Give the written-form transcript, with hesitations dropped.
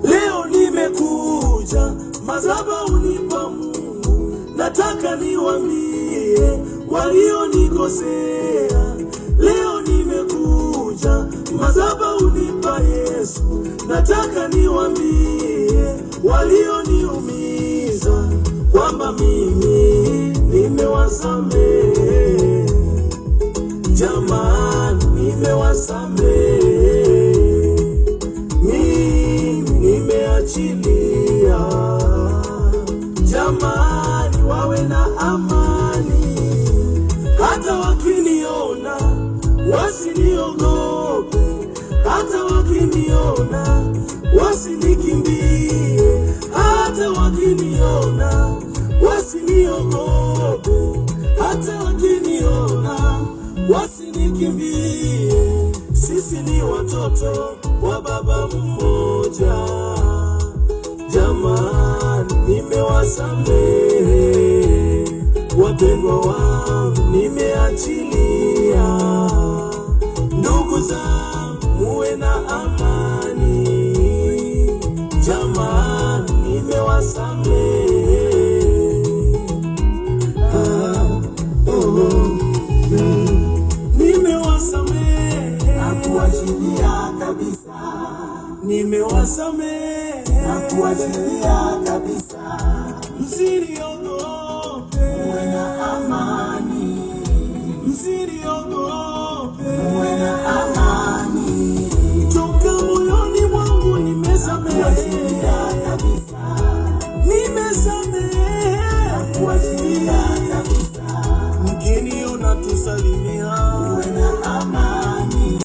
Leo nimekuja madhabahuni pa Mungu, nataka niwaambie walionikosea. Leo nimekuja madhabahuni pa Yesu, nataka niwaambie walioniumiza kwamba mimi nimewasamehe. Jamani, nimewasamehe, mimi nimeachilia. Jamani, wawe na amani, hata wakiniona wasiniogope, hata wakiniona wasinikimbie, hata wakiniona wasiniogope, hata wakiniona wasinikimbie. Sisi ni watoto wa baba mmoja. Jamani, nimewasamehe, wapendwa wangu nimeachilia. Ndugu zangu, muwe na amani. Jamani, nimewasamehe. Nakuachilia kabisa, nimewasamehe, nakuachilia kabisa, msiniogope.